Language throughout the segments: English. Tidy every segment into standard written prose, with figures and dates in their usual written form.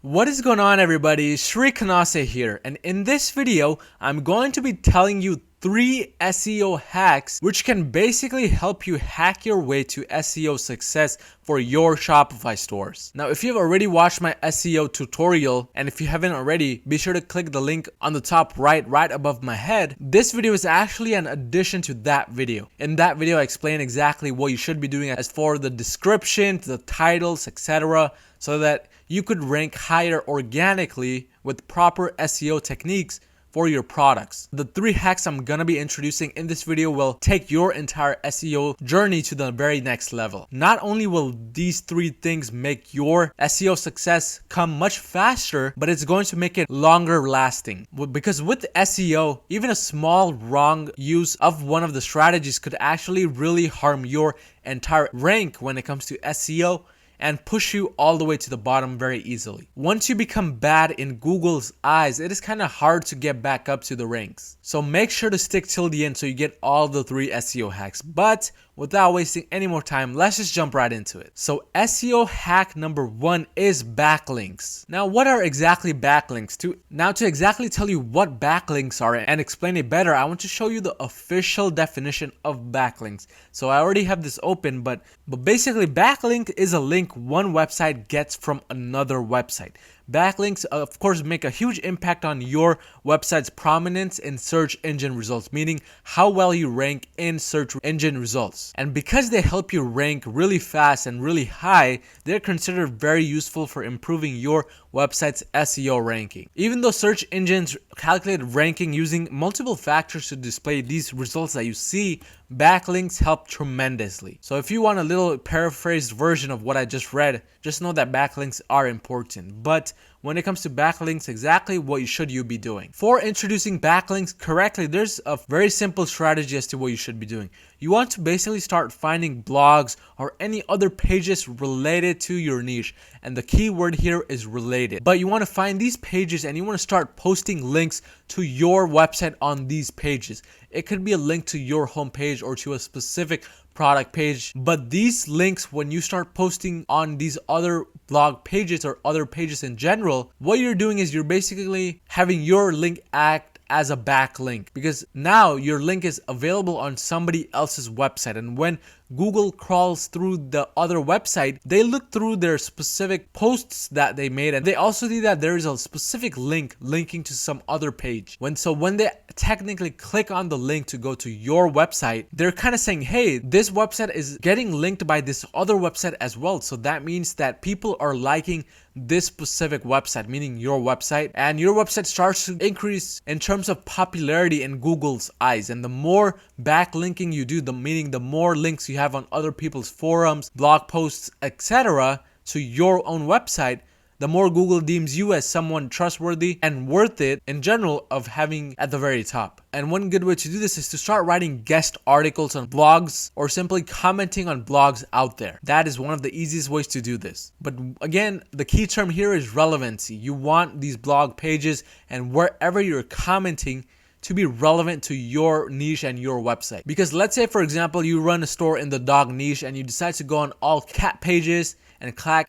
What is going on, everybody? Shri Kanase here, and in this video I'm going to be telling you 3 SEO hacks which can basically help you hack your way to SEO success for your Shopify stores. Now, if you've already watched my SEO tutorial, and if you haven't already, be sure to click the link on the top right above my head. This video is actually an addition to that video. In that video I explain exactly what you should be doing as for the description, the titles, etc., so that you could rank higher organically with proper SEO techniques for your products. The 3 hacks I'm gonna be introducing in this video will take your entire SEO journey to the very next level. Not only will these 3 things make your SEO success come much faster, but it's going to make it longer lasting. Because with SEO, even a small wrong use of one of the strategies could actually really harm your entire rank when it comes to SEO and push you all the way to the bottom very easily. Once you become bad in Google's eyes, it is kind of hard to get back up to the ranks. So make sure to stick till the end so you get all the 3 SEO hacks. But without wasting any more time, let's just jump right into it. So SEO hack number 1 is backlinks. Now, what are exactly backlinks? To exactly tell you what backlinks are and explain it better, I want to show you the official definition of backlinks. So I already have this open, but basically backlink is a link one website gets from another website. Backlinks, of course, make a huge impact on your website's prominence in search engine results, meaning how well you rank in search engine results. And because they help you rank really fast and really high, they're considered very useful for improving your website's SEO ranking. Even though search engines calculate ranking using multiple factors to display these results that you see, backlinks help tremendously. So if you want a little paraphrased version of what I just read, just know that backlinks are important. But when it comes to backlinks, exactly what should you be doing? For introducing backlinks correctly, there's a very simple strategy as to what you should be doing. You want to basically start finding blogs or any other pages related to your niche. And the key word here is related. But you want to find these pages and you want to start posting links to your website on these pages. It could be a link to your homepage or to a specific product page, but these links, when you start posting on these other blog pages or other pages in general, what you're doing is you're basically having your link act as a backlink, because now your link is available on somebody else's website, and when Google crawls through the other website, they look through their specific posts that they made, and they also see that there is a specific link linking to some other page. When they technically click on the link to go to your website, they're kind of saying, hey, this website is getting linked by this other website as well. So that means that people are liking this specific website, meaning your website, and your website starts to increase in terms of popularity in Google's eyes. And the more backlinking you do, meaning the more links you have on other people's forums, blog posts, etc., to your own website, the more Google deems you as someone trustworthy and worth it in general of having at the very top. And one good way to do this is to start writing guest articles on blogs or simply commenting on blogs out there. That is one of the easiest ways to do this. But again, the key term here is relevancy. You want these blog pages and wherever you're commenting to be relevant to your niche and your website. Because let's say, for example, you run a store in the dog niche and you decide to go on all cat pages and cat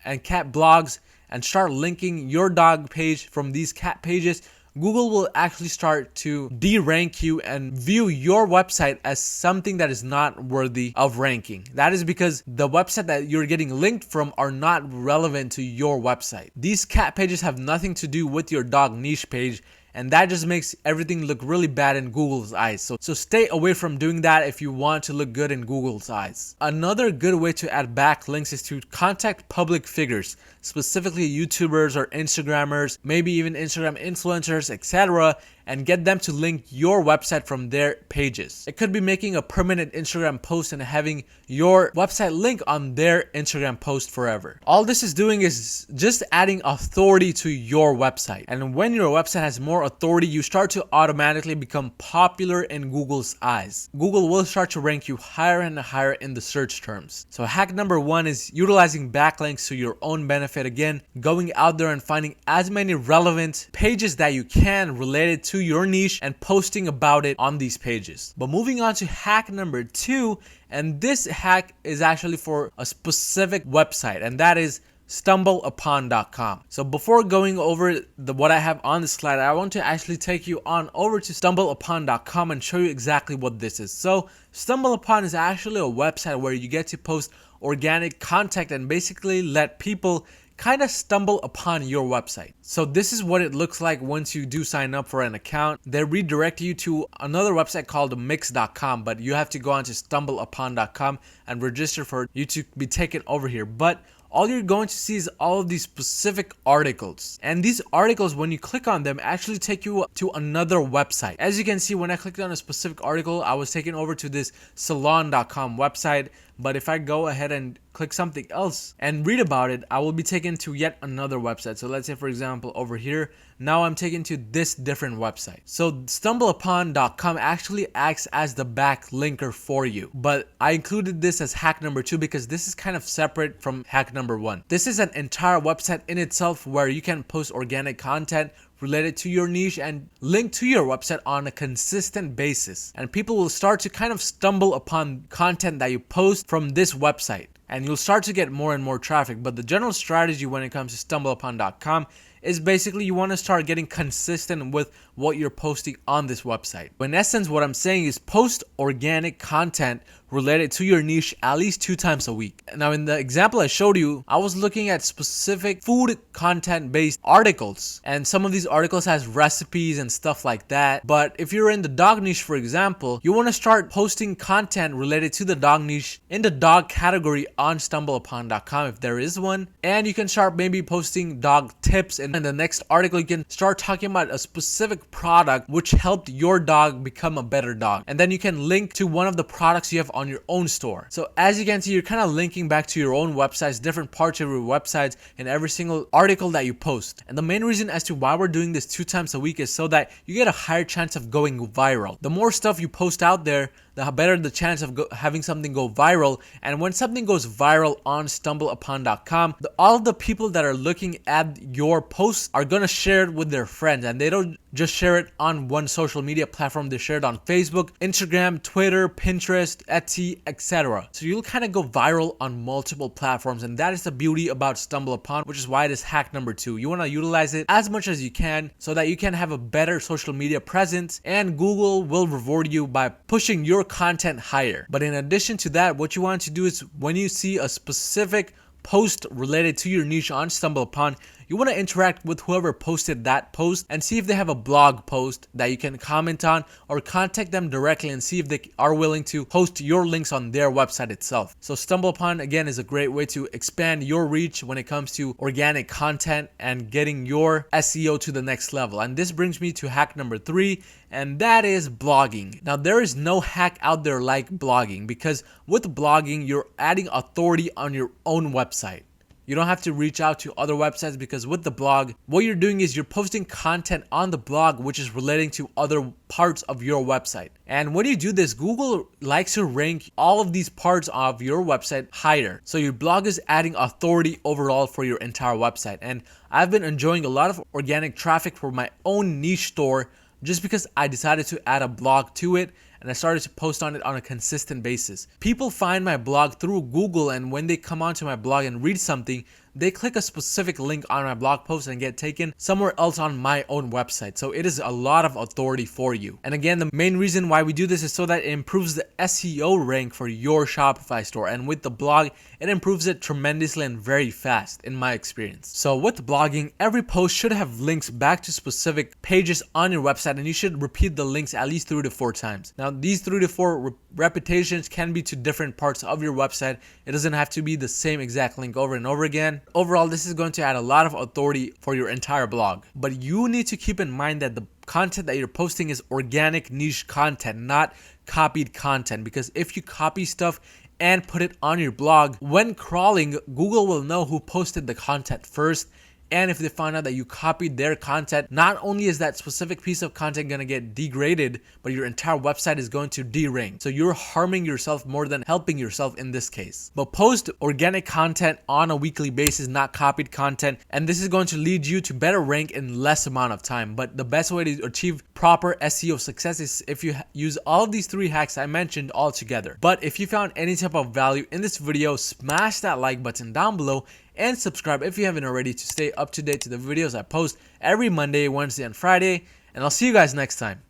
blogs and start linking your dog page from these cat pages, Google will actually start to de-rank you and view your website as something that is not worthy of ranking. That is because the website that you're getting linked from are not relevant to your website. These cat pages have nothing to do with your dog niche page, and that just makes everything look really bad in Google's eyes. So stay away from doing that if you want to look good in Google's eyes. Another good way to add backlinks is to contact public figures, specifically YouTubers or Instagrammers, maybe even Instagram influencers, etc., and get them to link your website from their pages. It could be making a permanent Instagram post and having your website link on their Instagram post forever. All this is doing is just adding authority to your website. And when your website has more authority, you start to automatically become popular in Google's eyes. Google will start to rank you higher and higher in the search terms. So hack number 1 is utilizing backlinks to your own benefit. Again, going out there and finding as many relevant pages that you can related to your niche and posting about it on these pages. But moving on to hack number 2, and this hack is actually for a specific website, and that is stumbleupon.com. So before going over what I have on the slide, I want to actually take you on over to stumbleupon.com and show you exactly what this is. So StumbleUpon is actually a website where you get to post organic content and basically let people kind of stumble upon your website. So this is what it looks like once you do sign up for an account. They redirect you to another website called mix.com, but you have to go on to stumbleupon.com and register for you to be taken over here. But all you're going to see is all of these specific articles. And these articles, when you click on them, actually take you to another website. As you can see, when I clicked on a specific article, I was taken over to this salon.com website. But if I go ahead and click something else and read about it, I will be taken to yet another website. So let's say, for example, over here, now I'm taken to this different website. So stumbleupon.com actually acts as the backlinker for you. But I included this as hack number 2 because this is kind of separate from hack number 1. This is an entire website in itself where you can post organic content related to your niche and link to your website on a consistent basis. And people will start to kind of stumble upon content that you post from this website. And you'll start to get more and more traffic. But the general strategy when it comes to stumbleupon.com is basically you want to start getting consistent with what you're posting on this website. But in essence, what I'm saying is post organic content related to your niche at least 2 times a week. Now, in the example I showed you, I was looking at specific food content based articles, and some of these articles has recipes and stuff like that. But if you're in the dog niche, for example, you want to start posting content related to the dog niche in the dog category on stumbleupon.com if there is one. And you can start maybe posting dog tips, and in the next article you can start talking about a specific product which helped your dog become a better dog, and then you can link to one of the products you have on your own store. So as you can see, you're kind of linking back to your own websites, different parts of your websites in every single article that you post. And the main reason as to why we're doing this 2 times a week is so that you get a higher chance of going viral. The more stuff you post out there, the better the chance of having something go viral. And when something goes viral on stumbleupon.com, all the people that are looking at your posts are going to share it with their friends. And they don't just share it on one social media platform. They share it on Facebook, Instagram, Twitter, Pinterest, Etsy, etc. So you'll kind of go viral on multiple platforms. And that is the beauty about StumbleUpon, which is why it is hack number 2. You want to utilize it as much as you can so that you can have a better social media presence, and Google will reward you by pushing your content higher. But in addition to that, what you want to do is when you see a specific post related to your niche on StumbleUpon, you want to interact with whoever posted that post and see if they have a blog post that you can comment on, or contact them directly and see if they are willing to post your links on their website itself. So StumbleUpon again is a great way to expand your reach when it comes to organic content and getting your SEO to the next level. And this brings me to hack number 3, and that is blogging. Now, there is no hack out there like blogging, because with blogging you're adding authority on your own website. You don't have to reach out to other websites, because with the blog, what you're doing is you're posting content on the blog which is relating to other parts of your website. And when you do this, Google likes to rank all of these parts of your website higher. So your blog is adding authority overall for your entire website. And I've been enjoying a lot of organic traffic for my own niche store just because I decided to add a blog to it, and I started to post on it on a consistent basis. People find my blog through Google, and when they come onto my blog and read something, they click a specific link on my blog post and get taken somewhere else on my own website. So it is a lot of authority for you. And again, the main reason why we do this is so that it improves the SEO rank for your Shopify store. And with the blog, it improves it tremendously and very fast in my experience. So with blogging, every post should have links back to specific pages on your website, and you should repeat the links at least 3 to 4 times. Now, these 3 to 4 repetitions can be to different parts of your website. It doesn't have to be the same exact link over and over again. Overall, this is going to add a lot of authority for your entire blog. But you need to keep in mind that the content that you're posting is organic niche content, not copied content. Because if you copy stuff and put it on your blog, when crawling, Google will know who posted the content first. And if they find out that you copied their content, not only is that specific piece of content going to get degraded, but your entire website is going to derank. So you're harming yourself more than helping yourself in this case. But post organic content on a weekly basis, not copied content. And this is going to lead you to better rank in less amount of time. But the best way to achieve proper SEO success is if you use all of these 3 hacks I mentioned all together. But if you found any type of value in this video, smash that like button down below and subscribe if you haven't already to stay up to date to the videos I post every Monday, Wednesday, and Friday. And I'll see you guys next time.